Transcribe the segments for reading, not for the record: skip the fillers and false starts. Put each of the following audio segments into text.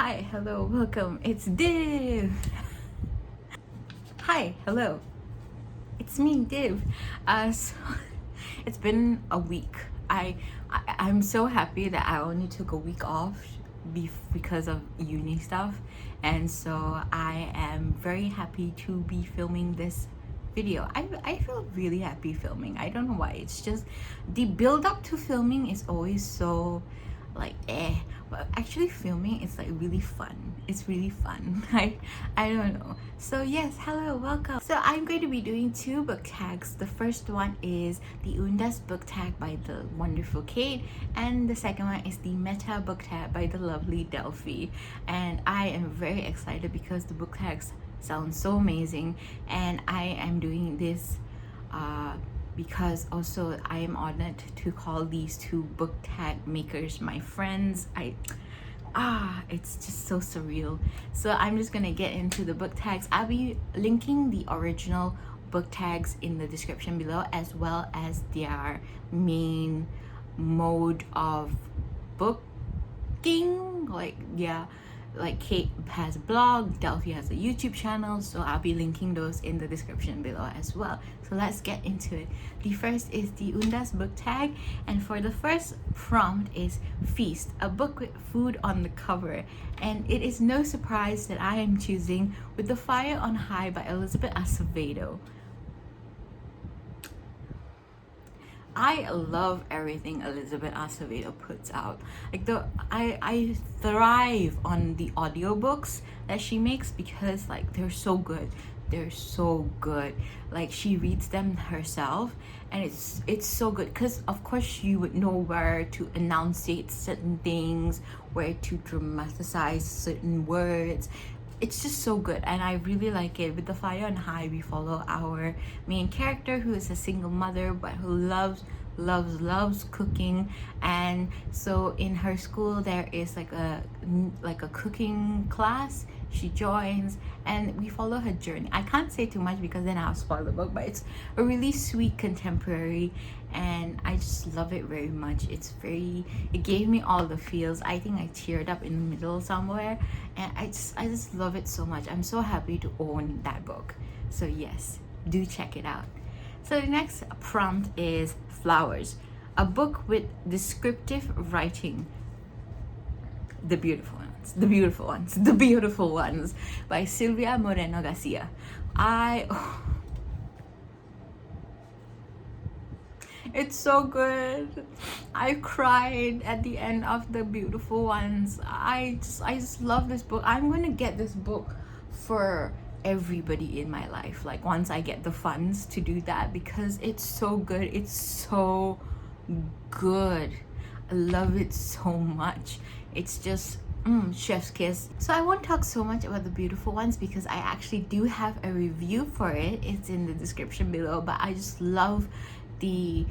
Hi, hello, welcome. It's Div. Hi, hello. It's me, Div. So it's been a week. I'm so happy that I only took a week off because of uni stuff, and so I am very happy to be filming this video. I feel really happy filming. I don't know why. It's just the build up to filming is always so like but actually filming is like really fun. It's really fun. I don't know. So yes, hello, welcome. So I'm going to be doing two book tags. The first one is the Undas book tag by the wonderful Kate, and the second one is the Meta book tag by the lovely Delfi. And I am very excited because the book tags sound so amazing, and I am doing this because also I am honored to call these two book tag makers my friends. It's just so surreal. So I'm just gonna get into the book tags. I'll be linking the original book tags in the description below, as well as their main mode of booking. Like Kate has a blog, Delphi has a YouTube channel, so I'll be linking those in the description below as well. So let's get into it. The first is the Undas book tag, and for the first prompt is Feast, a book with food on the cover. And it is no surprise that I am choosing With the Fire on High by Elizabeth Acevedo. I love everything Elizabeth Acevedo puts out. I thrive on the audiobooks that she makes because like they're so good. They're so good. Like she reads them herself, and it's so good because of course you would know where to enunciate certain things, where to dramatize certain words. It's just so good, and I really like it. With the Fire on High, we follow our main character who is a single mother but who loves cooking. And so in her school there is like a cooking class she joins, and we follow her journey. I can't say too much because then I'll spoil the book, but it's a really sweet contemporary, and I just love it very much. It gave me all the feels. I think I teared up in the middle somewhere, and I just love it so much. I'm so happy to own that book. So yes, do check it out. So the next prompt is Flowers, a book with descriptive writing. The beautiful ones by Silvia Moreno Garcia. It's so good. I cried at the end of The Beautiful Ones. I just love this book. I'm gonna get this book for everybody in my life, like once I get the funds to do that, because it's so good. It's so good. I love it so much. It's just chef's kiss. So I won't talk so much about The Beautiful Ones because I actually do have a review for it. It's in the description below, but I just love the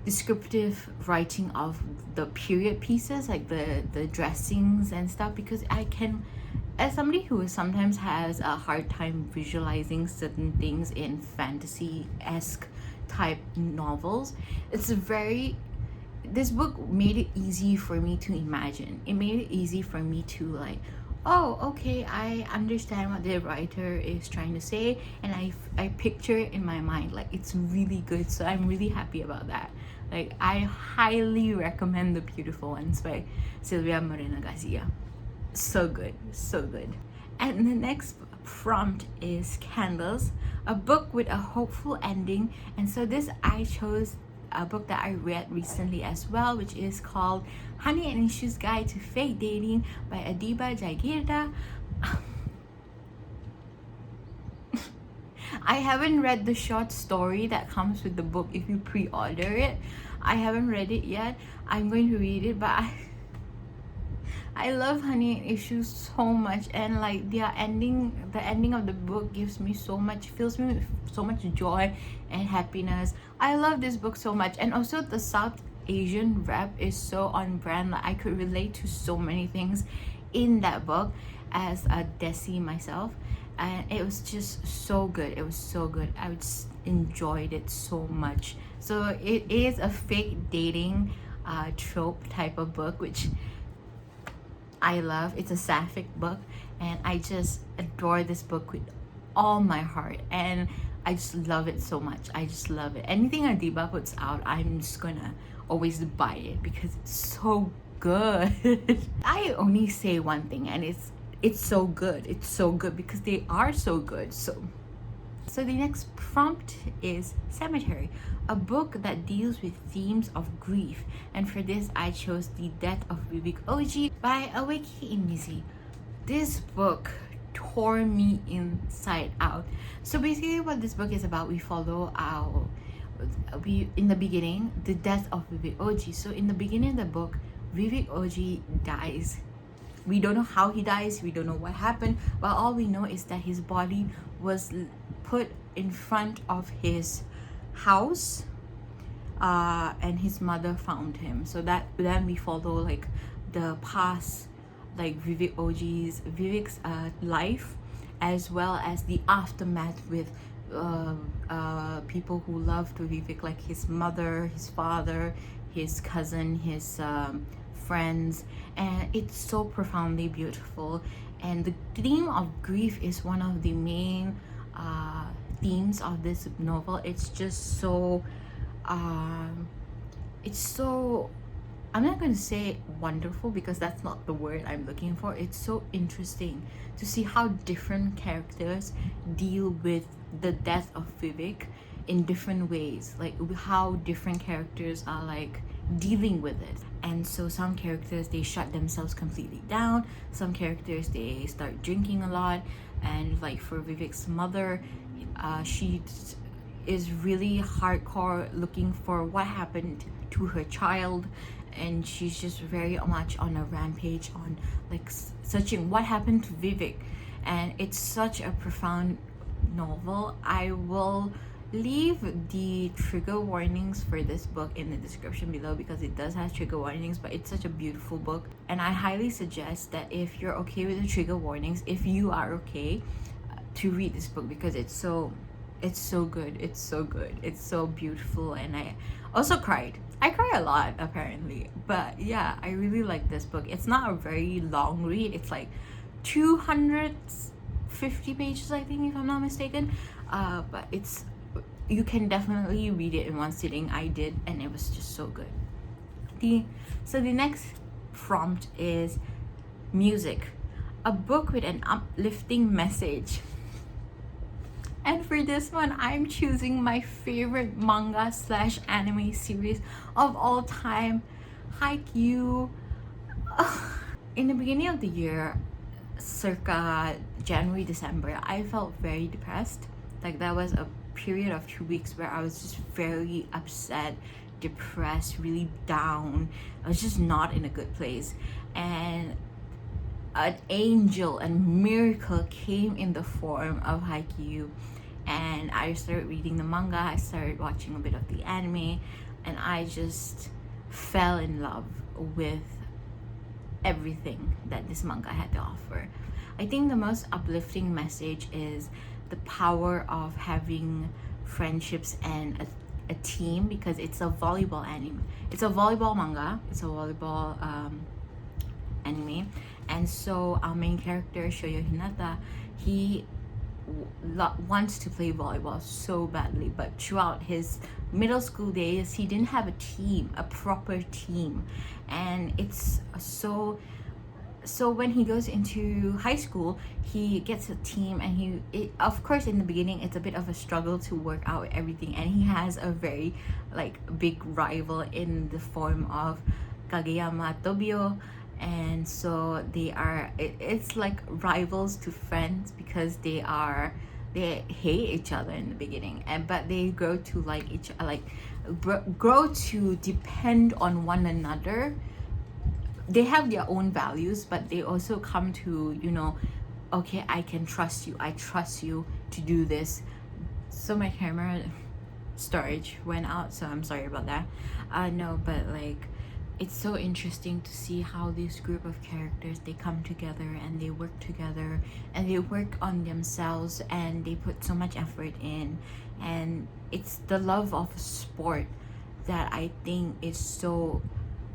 descriptive writing of the period pieces, like the dressings and stuff, because I can, as somebody who sometimes has a hard time visualizing certain things in fantasy-esque type novels, this book made it easy for me to imagine. It made it easy for me to like, oh, okay, I understand what the writer is trying to say, and I picture it in my mind. Like, it's really good, so I'm really happy about that. Like, I highly recommend The Beautiful Ones by Silvia Moreno Garcia. So good, so good. And the next prompt is Candles, a book with a hopeful ending. And so this I chose a book that I read recently as well, which is called Honey and Issues Guide to Fake Dating by Adiba Jagirda. I haven't read the short story that comes with the book if you pre-order it. I haven't read it yet. I'm going to read it, but I love Honey and Issues so much, and like the ending of the book fills me with so much joy and happiness. I love this book so much, and also the South Asian rap is so on brand. Like, I could relate to so many things in that book as a Desi myself, and it was just so good. It was so good. I just enjoyed it so much. So it is a fake dating trope type of book, which I love. It's a sapphic book, and I just adore this book with all my heart, and I just love it so much. I just love it. Anything Adiba puts out, I'm just gonna always buy it because it's so good. I only say one thing, and it's so good. It's so good because they are so good. So the next prompt is Cemetery, a book that deals with themes of grief. And for this, I chose The Death of Vivek Oji by Aweki Imizi. This book tore me inside out. So basically what this book is about, we follow in the beginning, the death of Vivek Oji. So in the beginning of the book, Vivek Oji dies. We don't know how he dies, we don't know what happened, but all we know is that his body was put in front of his house, and his mother found him. So that then we follow like the past, like Vivek's life, as well as the aftermath with people who loved Vivek, like his mother, his father, his cousin, his friends. And it's so profoundly beautiful, and the theme of grief is one of the main themes of this novel. It's just so it's so, I'm not going to say wonderful because that's not the word I'm looking for. It's so interesting to see how different characters deal with the death of Vivek in different ways, like how different characters are like dealing with it. And so some characters, they shut themselves completely down, some characters, they start drinking a lot. And like for Vivek's mother, she is really hardcore looking for what happened to her child, and she's just very much on a rampage on like searching what happened to Vivek. And it's such a profound novel. I will leave the trigger warnings for this book in the description below because it does have trigger warnings, but it's such a beautiful book, and I highly suggest that if you're okay with the trigger warnings, if you are okay, to read this book because it's so good. It's so good, it's so beautiful. And I also cried. I cry a lot apparently, but yeah, I really like this book. It's not a very long read. It's like 250 pages, I think, if I'm not mistaken, but you can definitely read it in one sitting. I did, and it was just so good. So the next prompt is Music, a book with an uplifting message. And for this one, I'm choosing my favorite manga slash anime series of all time, Haikyuu. In the beginning of the year, circa January, December, I felt very depressed. Like that was a period of 2 weeks where I was just very upset, depressed, really down. I was just not in a good place. And an angel and miracle came in the form of Haikyuu, and I started reading the manga, I started watching a bit of the anime, and I just fell in love with everything that this manga had to offer. I think the most uplifting message is the power of having friendships and a team, because it's a volleyball anime. It's a volleyball manga, it's a volleyball anime. And so our main character, Shoyo Hinata, he wants to play volleyball so badly, but throughout his middle school days, he didn't have a team, a proper team. And it's so when he goes into high school, he gets a team, and of course in the beginning it's a bit of a struggle to work out everything, and he has a very like big rival in the form of Kageyama Tobio. And so it's like rivals to friends, because they hate each other in the beginning, but they grow to like each, like grow to depend on one another. They have their own values, but they also come to, okay, I can trust you, I trust you to do this. So my camera storage went out, so I'm sorry about that. No, but like, it's so interesting to see how this group of characters, they come together and they work together and they work on themselves and they put so much effort in. And it's the love of sport that I think is so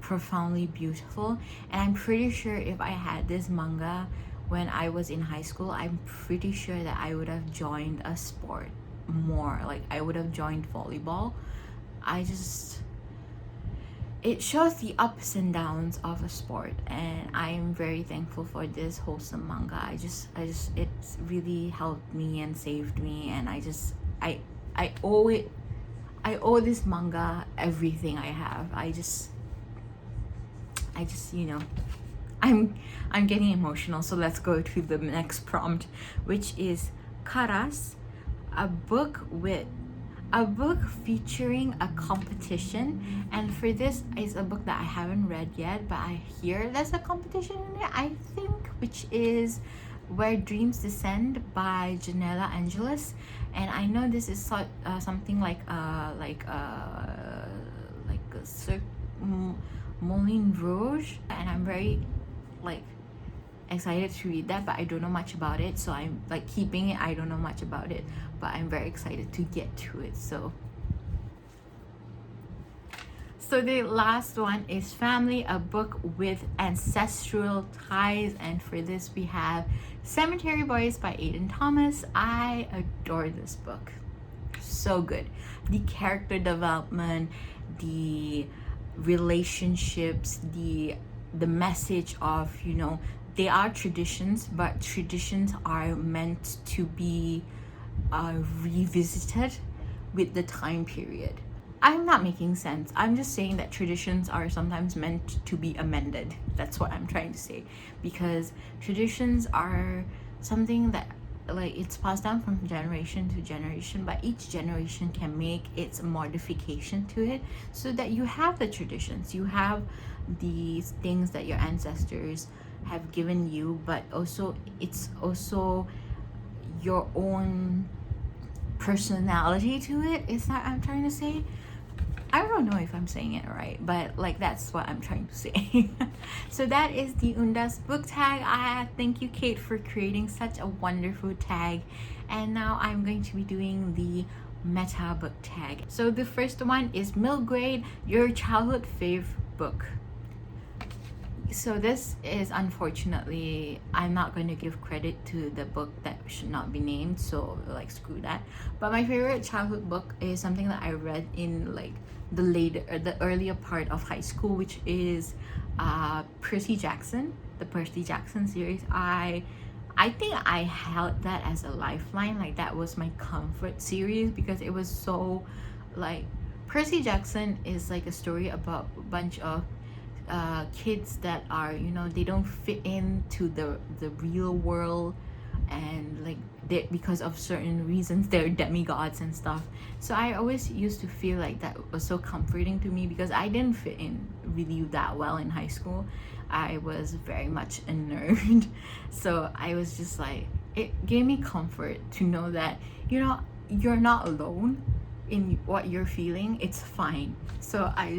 profoundly beautiful. And I'm pretty sure if I had this manga when I was in high school, I'm pretty sure that I would have joined a sport more. Like I would have joined volleyball. It shows the ups and downs of a sport, and I'm very thankful for this wholesome manga. It's really helped me and saved me, and I owe it. I owe this manga everything I have. I just I'm getting emotional. So let's go to the next prompt, which is Karas, a book featuring a competition. And for this is a book that I haven't read yet, but I hear there's a competition in it, I think, which is Where Dreams Descend by Janella Angeles. And I know this is something like Moulin Rouge, and I'm very excited to read that, but I don't know much about it, so I'm keeping it. I don't know much about it, but I'm very excited to get to it. So the last one is Family, a book with ancestral ties, and for this we have Cemetery Boys by Aiden Thomas. I adore this book. So good. The character development, the relationships, the message of, they are traditions, but traditions are meant to be revisited with the time period. I'm not making sense. I'm just saying that traditions are sometimes meant to be amended. That's what I'm trying to say. Because traditions are something that it's passed down from generation to generation, but each generation can make its modification to it so that you have the traditions, you have these things that your ancestors have given you, but also it's also your own personality to it. Is that I'm trying to say? I don't know if I'm saying it right, but that's what I'm trying to say. So that is the Undas book tag. I thank you, Kate, for creating such a wonderful tag. And now I'm going to be doing the meta book tag. So the first one is Middle Grade, Your Childhood Fave Book. So this is, unfortunately, I'm not going to give credit to the book that should not be named, so screw that. But my favorite childhood book is something that I read in the earlier part of high school, which is Percy Jackson, the Percy Jackson series. I think I held that as a lifeline. That was my comfort series because it was so Percy Jackson is a story about a bunch of kids that are, they don't fit into the real world, and because of certain reasons they're demigods and stuff. So I always used to feel that was so comforting to me because I didn't fit in really that well in high school. I was very much a nerd. So I was just it gave me comfort to know that you're not alone in what you're feeling. It's fine. So I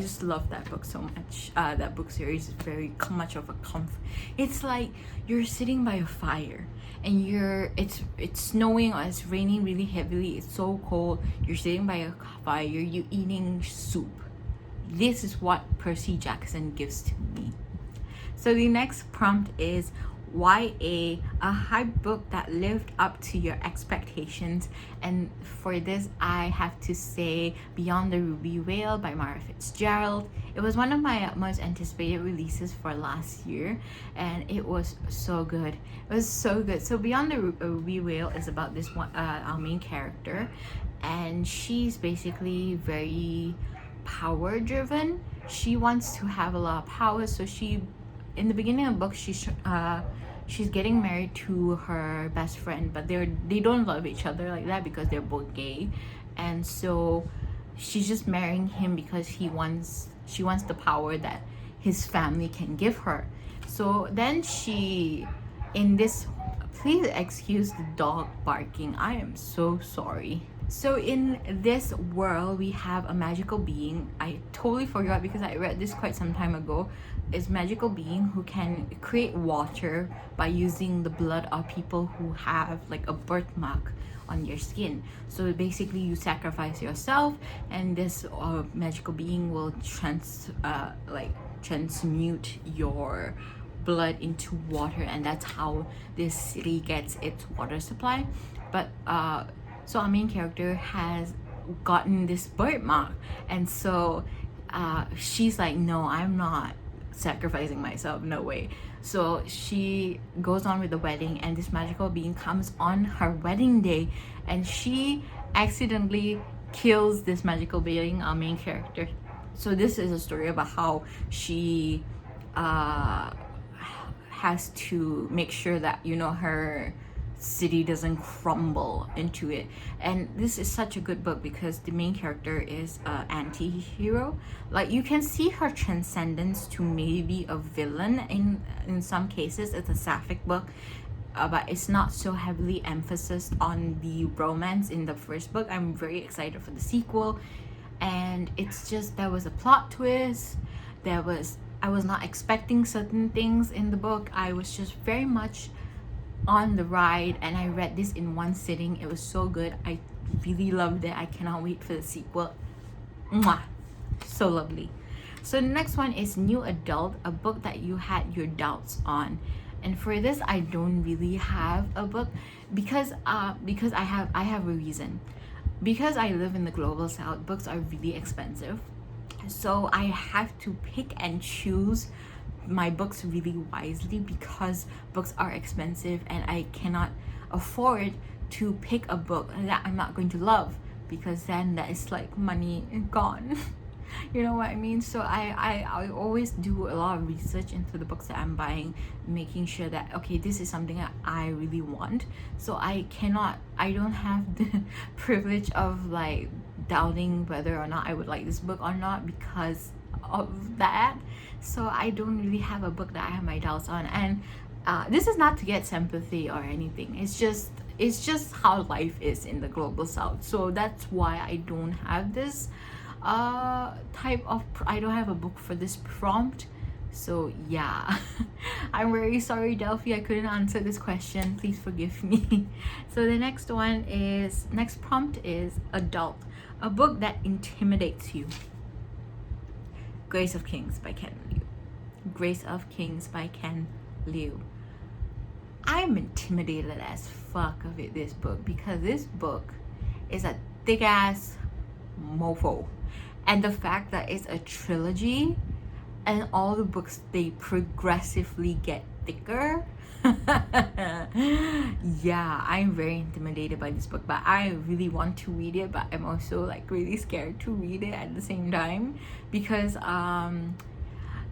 just love that book so much. That book series is very much of a comfort. It's you're sitting by a fire and it's snowing or it's raining really heavily. It's so cold. You're sitting by a fire. You're eating soup. This is what Percy Jackson gives to me. So the next prompt is YA, a hype book that lived up to your expectations. And for this, I have to say Beyond the Ruby Whale by Mara Fitzgerald. It was one of my most anticipated releases for last year, and it was so good. It was so good. So Beyond the Ruby Whale is about this one, our main character, and she's basically very power driven. She wants to have a lot of power, so in the beginning of the book, she's getting married to her best friend, but they don't love each other like that because they're both gay, and so she's just marrying him because she wants the power that his family can give her. So then please excuse the dog barking. I am so sorry. So in this world, we have a magical being. I totally forgot because I read this quite some time ago. Is magical being who can create water by using the blood of people who have like a birthmark on your skin. So basically, you sacrifice yourself, and this magical being will transmute your blood into water, and that's how this city gets its water supply. But so our main character has gotten this birthmark, and so she's like, no, I'm not sacrificing myself, no way. So she goes on with the wedding, and this magical being comes on her wedding day, and she accidentally kills this magical being, our main character. So this is a story about how she has to make sure that, you know, her city doesn't crumble into it. And this is such a good book because the main character is an anti-hero. Like, you can see her transcendence to maybe a villain in some cases. It's a sapphic book, but it's not so heavily emphasized on the romance in the first book. I'm very excited for the sequel, and it's just, there was a plot twist. I was not expecting certain things in the book. I was just very much on the ride, and I read this in one sitting. It was so good. I really loved it. I cannot wait for the sequel. Mwah! So lovely. So the next one is New Adult, a book that you had your doubts on. And for this, I don't really have a book because I have a reason. Because I live in the global south, books are really expensive. So I have to pick and choose my books really wisely because books are expensive, and I cannot afford to pick a book that I'm not going to love, because then that is like money gone. You know what I mean? So I always do a lot of research into the books that I'm buying, making sure that, okay, this is something that I really want. So I don't have the privilege of like doubting whether or not I would like this book or not because of that. So I don't really have a book that I have my doubts on. And this is not to get sympathy or anything. It's just how life is in the global south. So that's why I don't have this I don't have a book for this prompt. So yeah. I'm very sorry, Delfi, I couldn't answer this question. Please forgive me. So the next prompt is adult, a book that intimidates you. Grace of Kings by Ken Liu. Grace of Kings by Ken Liu. I'm intimidated as fuck of it, this book, because this book is a thick ass mofo. And the fact that it's a trilogy and all the books, they progressively get thicker. Yeah, I'm very intimidated by this book, but I really want to read it, but I'm also like really scared to read it at the same time because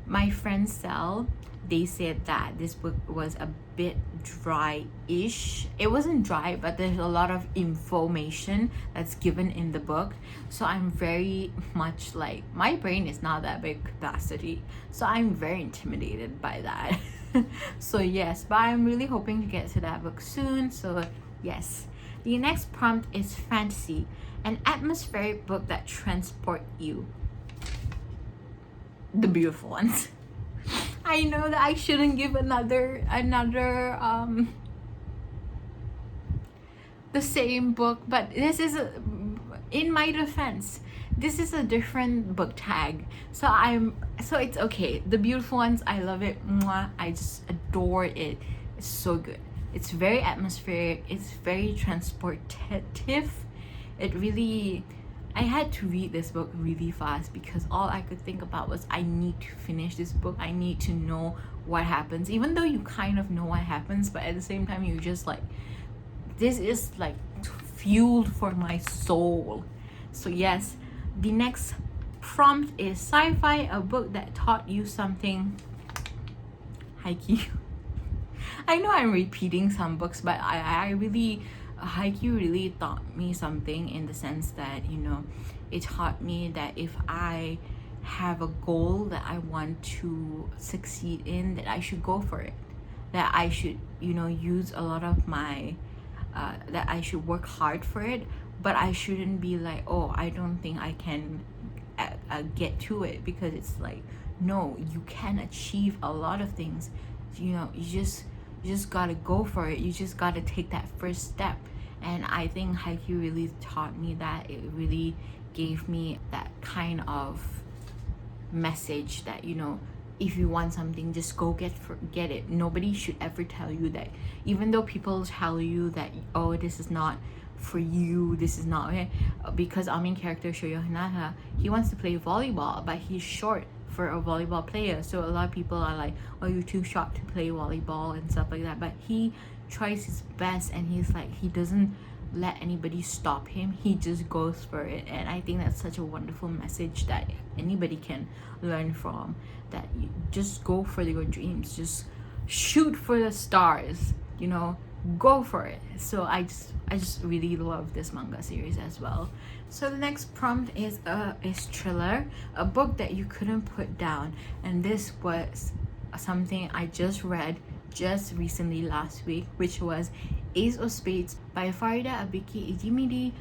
my friend Sel, they said that this book was a bit dry-ish. It wasn't dry, but there's a lot of information that's given in the book. So I'm very much like, my brain is not that big capacity. So I'm very intimidated by that. So yes, but I'm really hoping to get to that book soon. So yes. The next prompt is fantasy, an atmospheric book that transport you. The Beautiful Ones. I know that I shouldn't give another the same book, but this is in my defense, this is a different book tag. So it's okay. The Beautiful Ones, I love it. Mwah. I just adore it. It's so good. It's very atmospheric. It's very transportative. I had to read this book really fast because all I could think about was, I need to finish this book. I need to know what happens. Even though you kind of know what happens, but at the same time, you're just like, this is like fuel for my soul. So yes, the next prompt is sci-fi, a book that taught you something. Haikyuu. I know I'm repeating some books, but Haikyuu really taught me something in the sense that, you know, it taught me that if I have a goal that I want to succeed in, that I should go for it. That I should, you know, use a lot of my, that I should work hard for it but I shouldn't be like, oh, I don't think I can get to it, because it's like, no, you can achieve a lot of things. You know, you just gotta go for it. You just gotta take that first step. And I think Haikyuu really taught me that. It really gave me that kind of message that, you know, if you want something, just go get it. Nobody should ever tell you that, even though people tell you that, oh, this is not for you, this is not okay. Because our main character Shoyo Hinata, he wants to play volleyball, but he's short for a volleyball player, so a lot of people are like, oh, you're too short to play volleyball and stuff like that. But he tries his best, and he's like, he doesn't let anybody stop him. He just goes for it. And I think that's such a wonderful message that anybody can learn from, that you just go for your dreams, just shoot for the stars, you know, go for it. So I just really love this manga series as well. So the next prompt is Triller, a book that you couldn't put down. And this was something I just read just recently last week, which was Ace of Spades by Farida Abiki Ejimidi.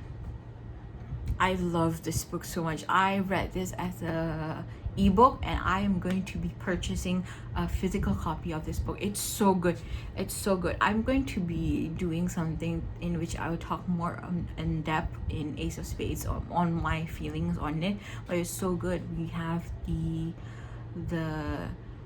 I love this book so much. I read this as a ebook, and I am going to be purchasing a physical copy of this book. It's so good. It's so good. I'm going to be doing something in which I will talk more in depth in Ace of Spades on my feelings on it, but it's so good. We have the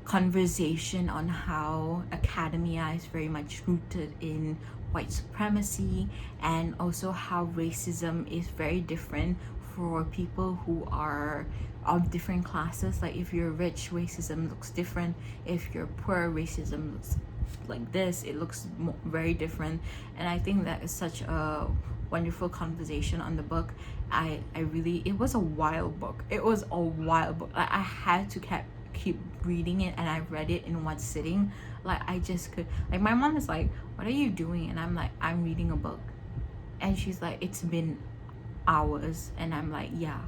conversation on how academia is very much rooted in white supremacy, and also how racism is very different for people who are of different classes. Like if you're rich, racism looks different. If you're poor, racism looks like this. It looks very different. And I think that is such a wonderful conversation on the book. I really, it was a wild book. It was a wild book. Like I had to keep reading it, and I read it in one sitting. Like I just could, like my mom is like, what are you doing? And I'm like, I'm reading a book. And she's like, it's been hours. And I'm like, yeah.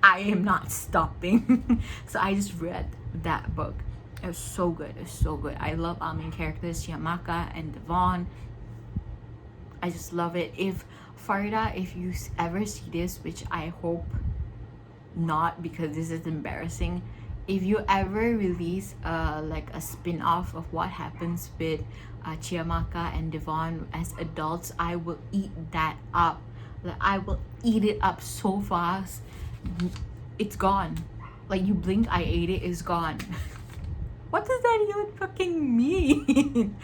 I am not stopping. So I just read that book. It was so good. It's so good. I love our main characters, Yamaka and Devon. I just love it. If Farida, if you ever see this, which I hope not, because this is embarrassing, if you ever release like a spin-off of what happens with Chiamaka and Devon as adults, I will eat that up. Like I will eat it up so fast. It's gone. Like you blink, I ate it, it's gone. What does that even fucking mean?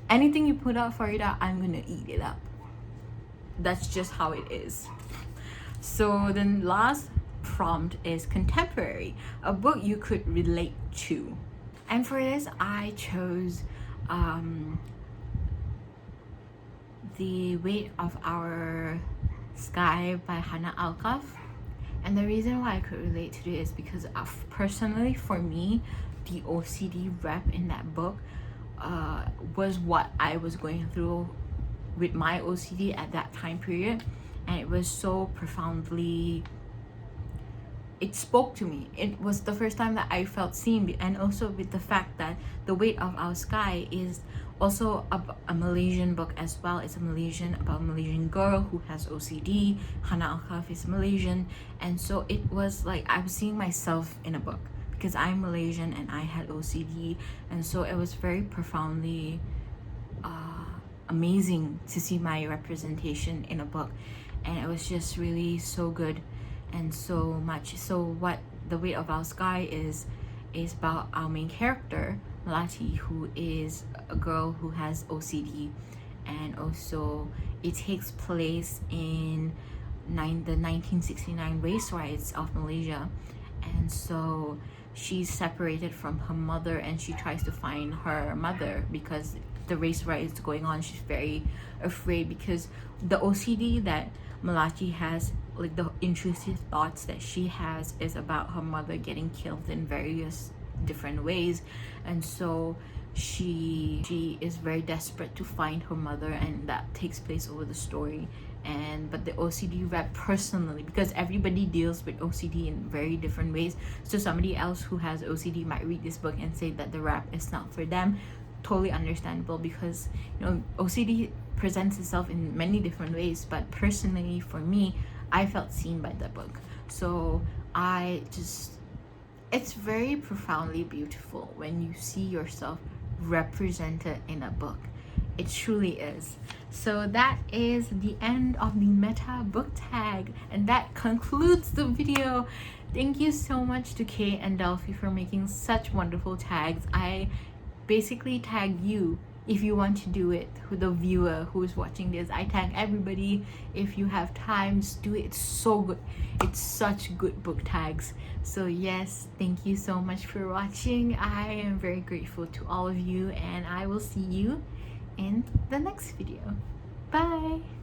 Anything you put out, Farida, I'm gonna eat it up. That's just how it is. So then last prompt is contemporary, a book you could relate to. And for this, I chose The Weight of Our Sky by Hannah Alkaf. And the reason why I could relate to it is because personally, for me, the OCD rep in that book was what I was going through with my OCD at that time period. And it was so profoundly, it spoke to me. It was the first time that I felt seen. And also with the fact that The Weight of Our Sky is also a Malaysian book as well. It's about a Malaysian girl who has OCD. Hannah Alkaf is Malaysian. And so it was like I was seeing myself in a book, because I'm Malaysian and I had OCD. And so it was very profoundly amazing to see my representation in a book. And it was just really so good and so much. So what The Weight of Our Sky is about our main character, Melati, who is a girl who has OCD. And also it takes place in the 1969 race riots of Malaysia. And so she's separated from her mother, and she tries to find her mother because the race riot is going on. She's very afraid because the OCD that Melati has, like the intrusive thoughts that she has, is about her mother getting killed in various different ways. And so she is very desperate to find her mother, and that takes place over the story. But the OCD rep personally, because everybody deals with OCD in very different ways, so somebody else who has OCD might read this book and say that the rap is not for them. totally understandable because, you know, OCD presents itself in many different ways, but personally for me, I felt seen by the book. So it's very profoundly beautiful when you see yourself represented in a book. It truly is. So that is the end of the meta book tag, and that concludes the video. Thank you so much to Kate and Delphi for making such wonderful tags. I basically tag you if you want to do it, with the viewer who's watching this. I tag everybody. If you have time, just do it. It's so good. It's such good book tags. So yes, thank you so much for watching. I am very grateful to all of you, and I will see you in the next video. Bye.